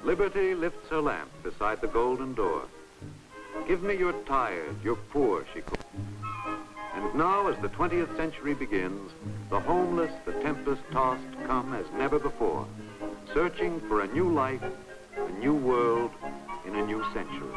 Liberty lifts her lamp beside the golden door. Give me your tired, your poor, she calls. And now, as the 20th century begins, the homeless, the tempest-tossed come as never before, searching for a new life, a new world, in a new century.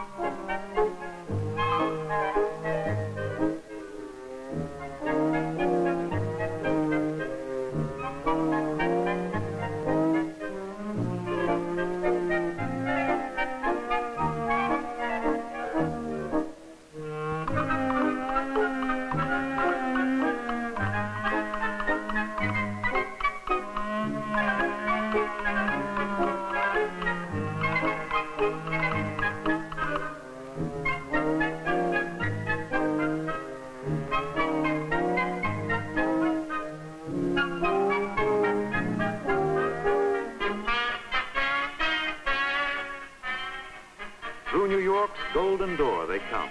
Through New York's golden door they come.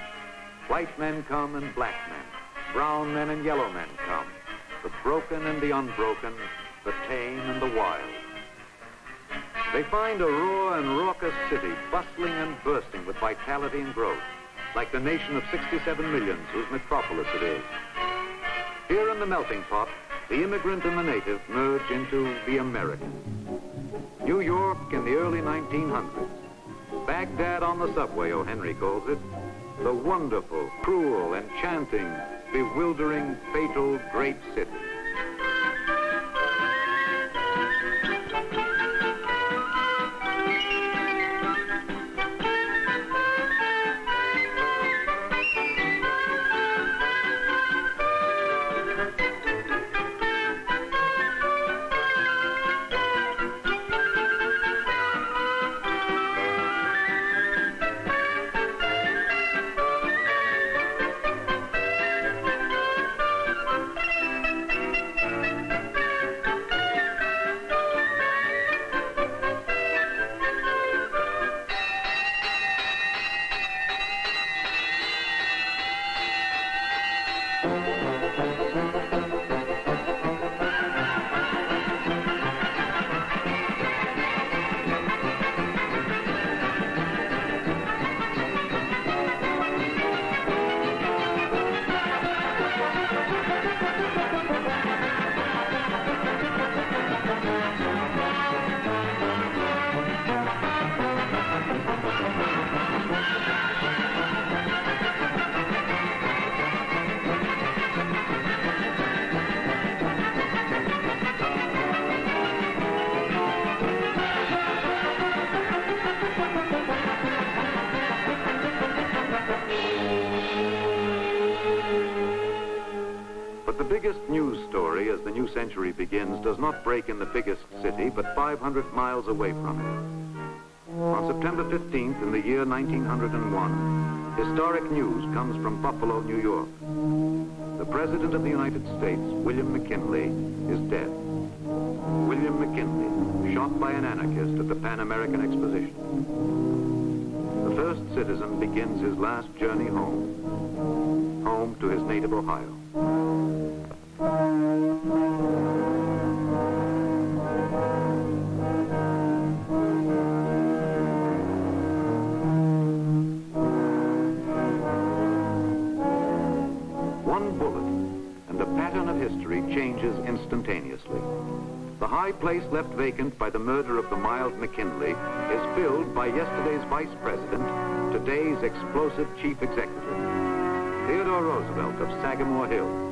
White men come and black men. Brown men and yellow men come. The broken and the unbroken, the tame and the wild. They find a raw and raucous city bustling and bursting with vitality and growth, like the nation of 67 millions whose metropolis it is. Here in the melting pot, the immigrant and the native merge into the American. New York in the early 1900s. Baghdad on the subway, O. Henry calls it. The wonderful, cruel, enchanting, bewildering, fatal, great city. The biggest news story as the new century begins does not break in the biggest city, but 500 miles away from it. On September 15th in the year 1901, historic news comes from Buffalo, New York. The President of the United States, William McKinley, is dead. William McKinley, shot by an anarchist at the Pan American Exposition. The first citizen begins his last journey home, home to his native Ohio. One bullet, and the pattern of history changes instantaneously. The high place left vacant by the murder of the mild McKinley is filled by yesterday's vice president, today's explosive chief executive, Theodore Roosevelt of Sagamore Hill.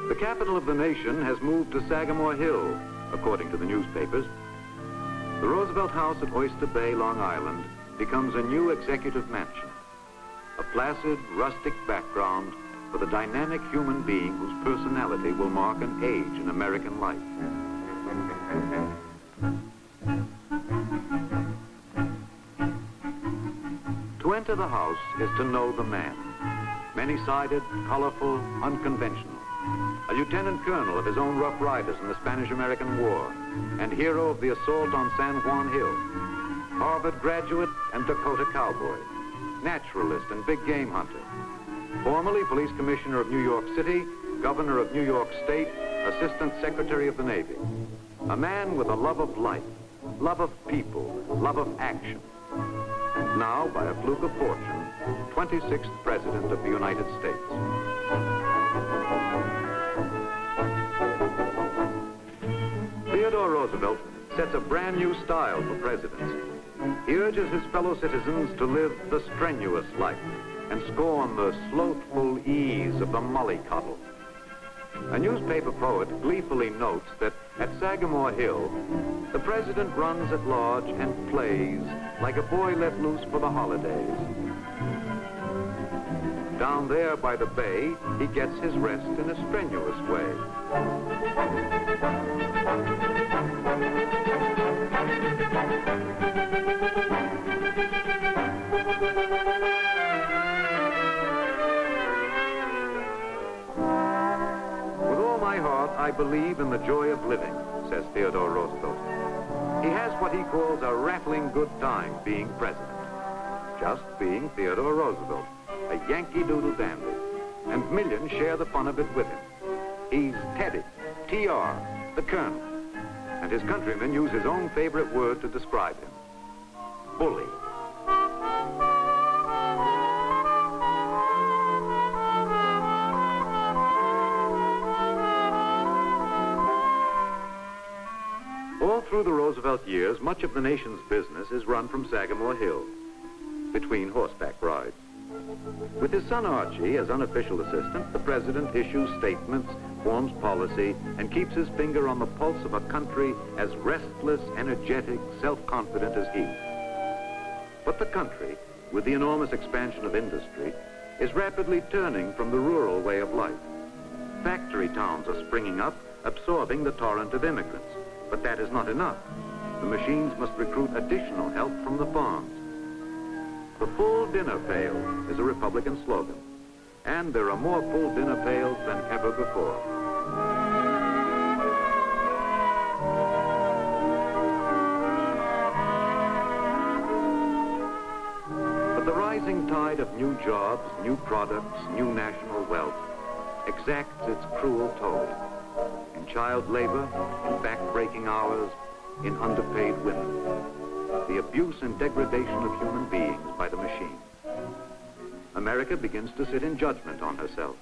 The capital of the nation has moved to Sagamore Hill, according to the newspapers. The Roosevelt House at Oyster Bay, Long Island, becomes a new executive mansion, a placid, rustic background for the dynamic human being whose personality will mark an age in American life. To enter the house is to know the man. Many-sided, colorful, unconventional. A lieutenant colonel of his own Rough Riders in the Spanish-American War, and hero of the assault on San Juan Hill. Harvard graduate and Dakota cowboy. Naturalist and big game hunter. Formerly police commissioner of New York City, governor of New York State, Assistant Secretary of the Navy. A man with a love of life, love of people, love of action. And now, by a fluke of fortune, 26th President of the United States. Theodore Roosevelt sets a brand new style for presidency. He urges his fellow citizens to live the strenuous life and scorn the slothful ease of the mollycoddle. A newspaper poet gleefully notes that at Sagamore Hill, the president runs at large and plays like a boy let loose for the holidays. Down there by the bay, he gets his rest in a strenuous way. I believe in the joy of living, says Theodore Roosevelt. He has what he calls a rattling good time being president. Just being Theodore Roosevelt, a Yankee Doodle dandy, and millions share the fun of it with him. He's Teddy, TR, the Colonel, and his countrymen use his own favorite word to describe him, bully. All through the Roosevelt years, much of the nation's business is run from Sagamore Hill, between horseback rides. With his son Archie as unofficial assistant, the president issues statements, forms policy, and keeps his finger on the pulse of a country as restless, energetic, self-confident as he. But the country, with the enormous expansion of industry, is rapidly turning from the rural way of life. Factory towns are springing up, absorbing the torrent of immigrants. But that is not enough. The machines must recruit additional help from the farms. The full dinner pail is a Republican slogan, and there are more full dinner pails than ever before. But the rising tide of new jobs, new products, new national wealth exacts its cruel toll. In child labor, in back-breaking hours, in underpaid women. The abuse and degradation of human beings by the machine. America begins to sit in judgment on herself.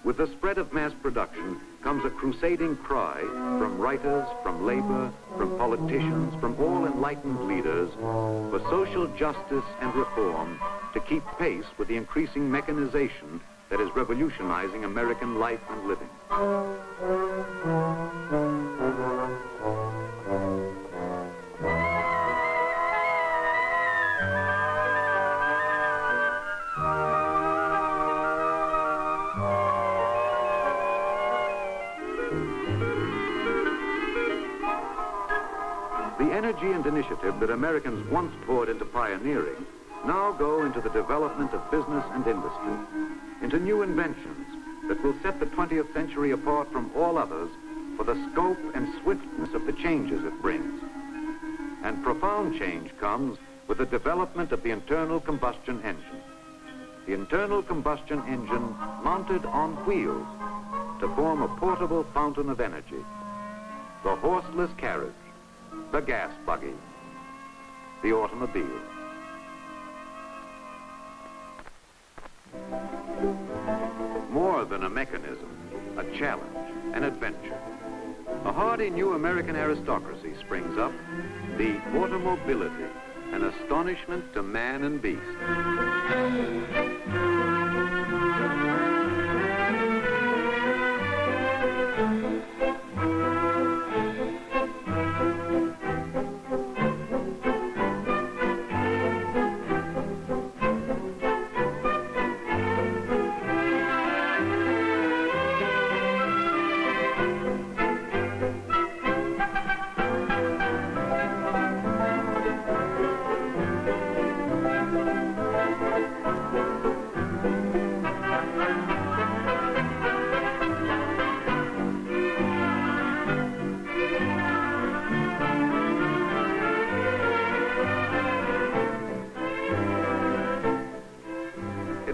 With the spread of mass production comes a crusading cry from writers, from labor, from politicians, from all enlightened leaders for social justice and reform to keep pace with the increasing mechanization that is revolutionizing American life and living. The energy and initiative that Americans once poured into pioneering now go into the development of business and industry, into new inventions that will set the 20th century apart from all others for the scope and swiftness of the changes it brings. And profound change comes with the development of the internal combustion engine. The internal combustion engine mounted on wheels to form a portable fountain of energy. The horseless carriage, the gas buggy, the automobile. More than a mechanism, a challenge, an adventure. A hardy new American aristocracy springs up, the automobility, an astonishment to man and beast.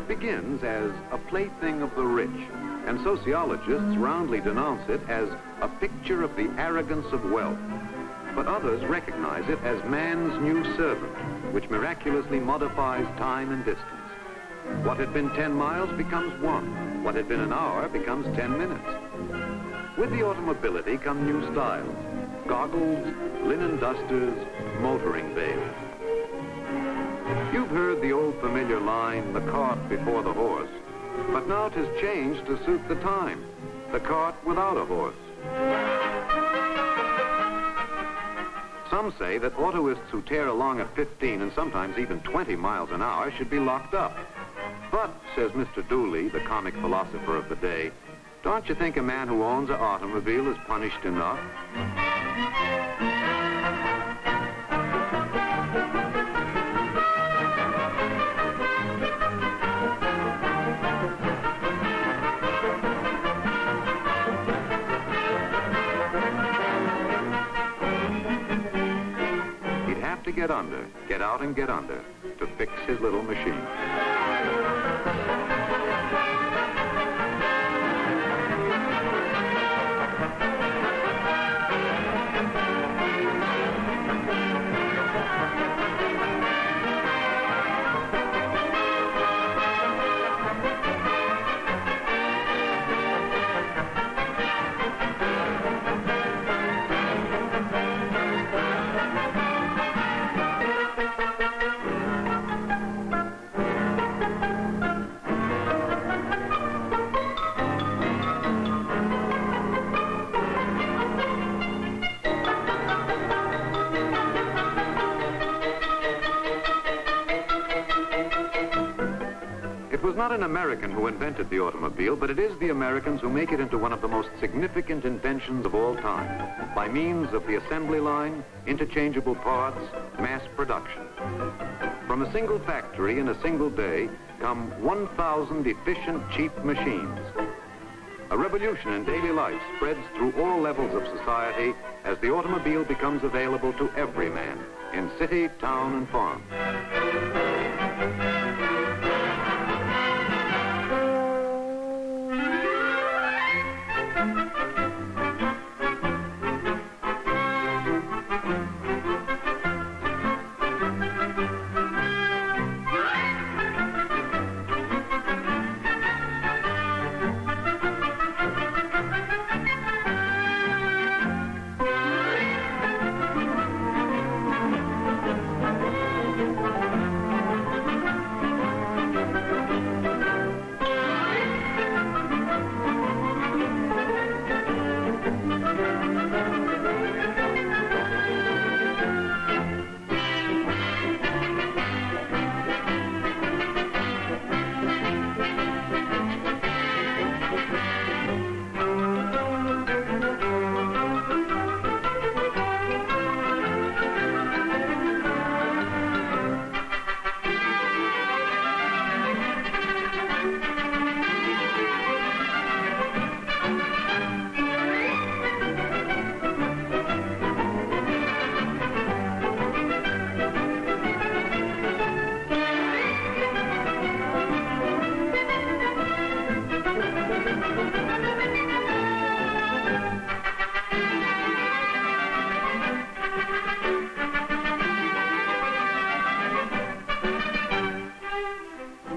Begins as a plaything of the rich and sociologists roundly denounce it as a picture of the arrogance of wealth. But others recognize it as man's new servant, which miraculously modifies time and distance. What had been 10 miles becomes 1. What had been an hour becomes 10 minutes. With the automobility come new styles: goggles, linen dusters, motoring veils. You've heard the old familiar line, the cart before the horse, but now it has changed to suit the time, the cart without a horse. Some say that autoists who tear along at 15 and sometimes even 20 miles an hour should be locked up. But, says Mr. Dooley, the comic philosopher of the day, don't you think a man who owns an automobile is punished enough? He'd have to get under, get out and get under, to fix his little machine. It was not an American who invented the automobile, but it is the Americans who make it into one of the most significant inventions of all time, by means of the assembly line, interchangeable parts, mass production. From a single factory in a single day come 1,000 efficient, cheap machines. A revolution in daily life spreads through all levels of society as the automobile becomes available to every man, in city, town, and farm.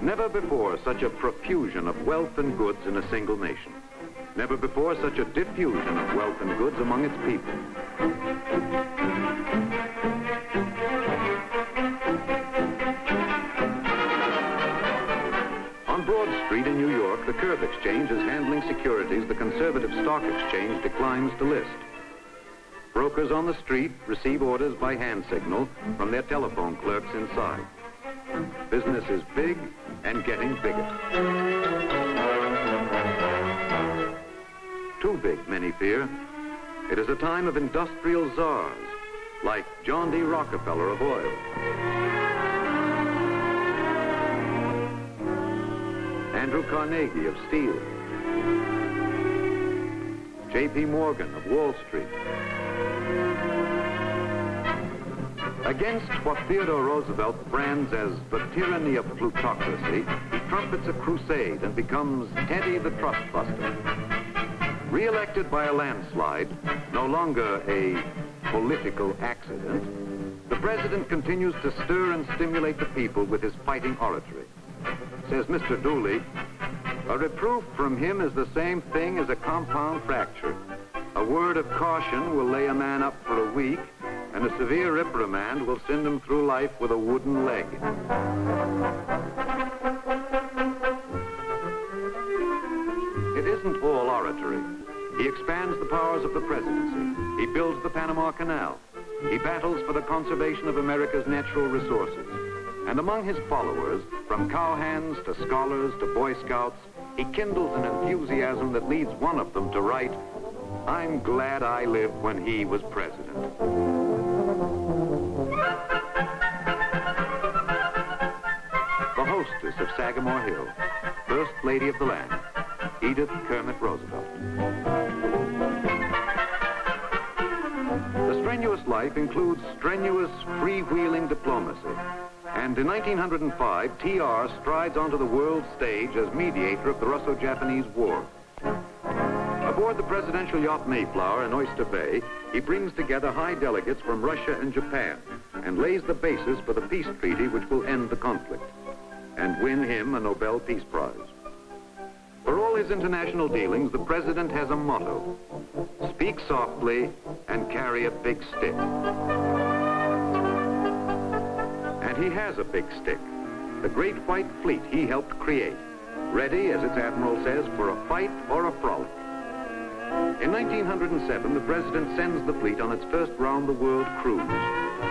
Never before such a profusion of wealth and goods in a single nation. Never before such a diffusion of wealth and goods among its people. On Broad Street in New York, the Curb Exchange is handling securities the conservative Stock Exchange declines to list. Brokers on the street receive orders by hand signal from their telephone clerks inside. Business is big and getting bigger. Too big, many fear. It is a time of industrial czars, like John D. Rockefeller of oil, Andrew Carnegie of steel, J.P. Morgan of Wall Street. Against what Theodore Roosevelt brands as the tyranny of plutocracy, he trumpets a crusade and becomes Teddy the Trustbuster. Re-elected by a landslide, no longer a political accident, the president continues to stir and stimulate the people with his fighting oratory. Says Mr. Dooley, a reproof from him is the same thing as a compound fracture. A word of caution will lay a man up for a week, and a severe reprimand will send him through life with a wooden leg. It isn't all oratory. He expands the powers of the presidency. He builds the Panama Canal. He battles for the conservation of America's natural resources. And among his followers, from cowhands to scholars to Boy Scouts, he kindles an enthusiasm that leads one of them to write, "I'm glad I lived when he was president." The hostess of Sagamore Hill, First Lady of the land, Edith Kermit Roosevelt. The strenuous life includes strenuous, freewheeling diplomacy. And in 1905, T.R. strides onto the world stage as mediator of the Russo-Japanese War. Aboard the presidential yacht Mayflower in Oyster Bay, he brings together high delegates from Russia and Japan and lays the basis for the peace treaty which will end the conflict and win him a Nobel Peace Prize. For all his international dealings, the president has a motto: speak softly and carry a big stick. And he has a big stick, the great white fleet he helped create, ready, as its admiral says, for a fight or a frolic. In 1907, the president sends the fleet on its first round-the-world cruise,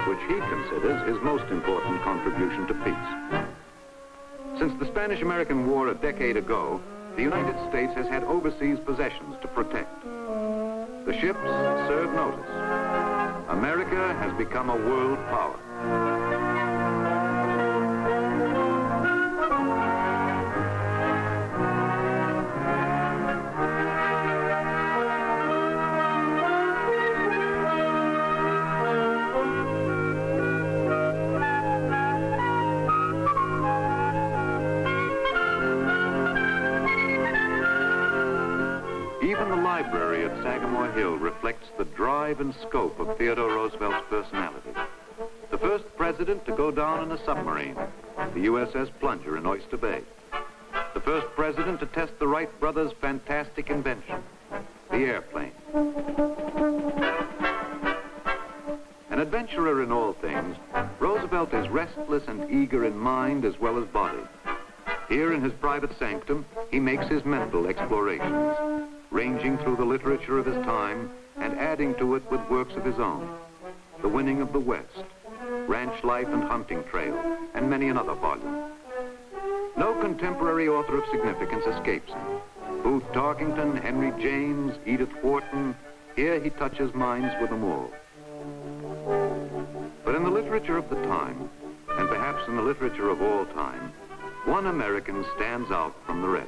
which he considers his most important contribution to peace. Since the Spanish-American War a decade ago, the United States has had overseas possessions to protect. The ships serve notice. America has become a world power. Even the library at Sagamore Hill reflects the drive and scope of Theodore Roosevelt's personality. The first president to go down in a submarine, the USS Plunger in Oyster Bay. The first president to test the Wright brothers' fantastic invention, the airplane. An adventurer in all things, Roosevelt is restless and eager in mind as well as body. Here in his private sanctum, he makes his mental explorations, ranging through the literature of his time and adding to it with works of his own. The Winning of the West, Ranch Life and Hunting Trail, and many another volume. No contemporary author of significance escapes him. Booth Tarkington, Henry James, Edith Wharton, here he touches minds with them all. But in the literature of the time, and perhaps in the literature of all time, one American stands out from the rest.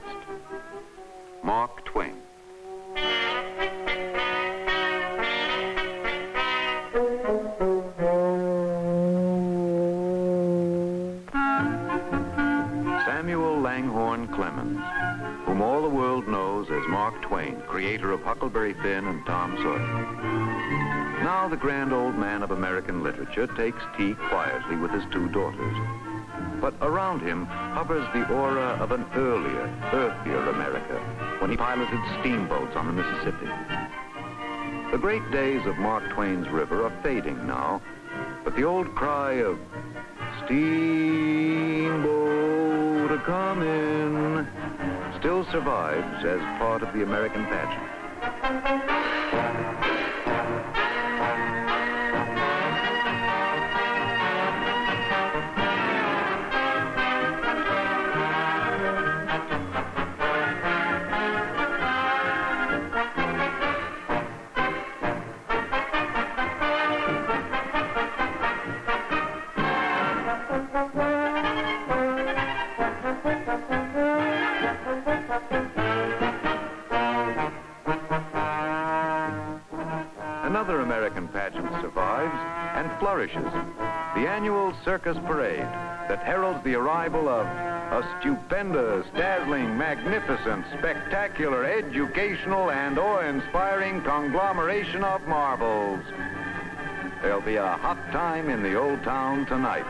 Mark Twain. Samuel Langhorne Clemens, whom all the world knows as Mark Twain, creator of Huckleberry Finn and Tom Sawyer. Now the grand old man of American literature takes tea quietly with his two daughters. But around him hovers the aura of an earlier, earthier America, when he piloted steamboats on the Mississippi. The great days of Mark Twain's river are fading now, but the old cry of steamboat a-comin' still survives as part of the American pageant. Another American pageant survives and flourishes. the annual circus parade that heralds the arrival of a stupendous, dazzling, magnificent, spectacular, educational, and awe-inspiring conglomeration of marvels. There'll be a hot time in the old town tonight.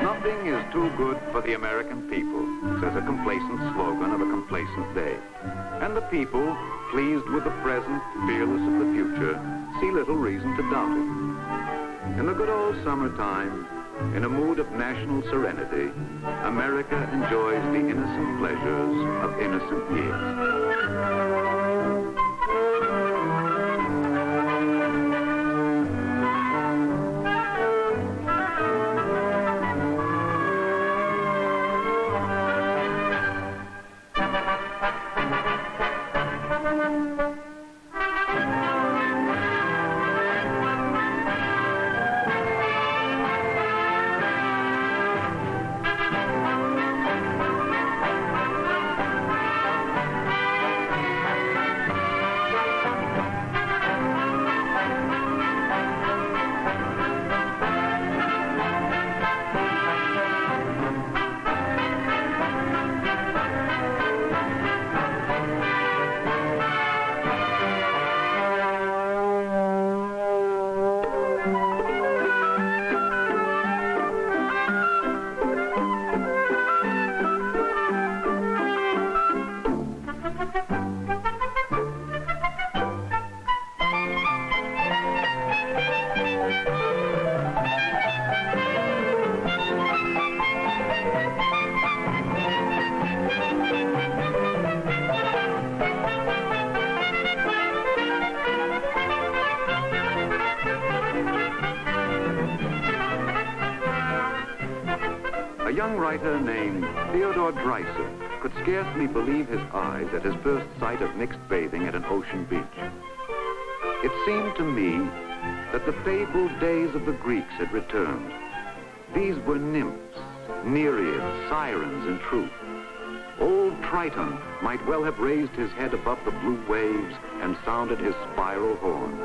Nothing is too good for the American people, says a complacent slogan of a complacent day. And the people, pleased with the present, fearless of the future, see little reason to doubt it. In the good old summertime, in a mood of national serenity, America enjoys the innocent pleasures of innocent years. A young writer named Theodore Dreiser could scarcely believe his eyes at his first sight of mixed bathing at an ocean beach. It seemed to me that the fabled days of the Greeks had returned. These were nymphs, nereids, sirens in truth. Old Triton might well have raised his head above the blue waves and sounded his spiral horn.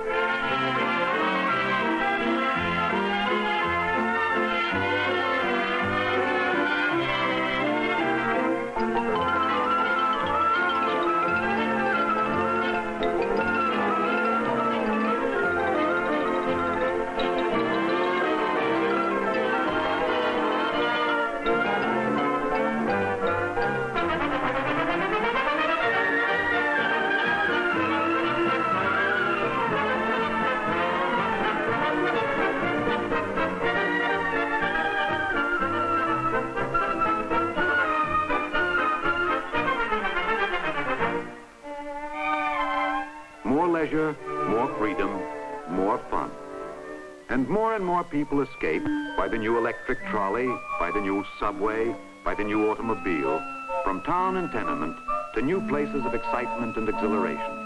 pleasure, more freedom, more fun. And more people escape by the new electric trolley, by the new subway, by the new automobile, from town and tenement to new places of excitement and exhilaration.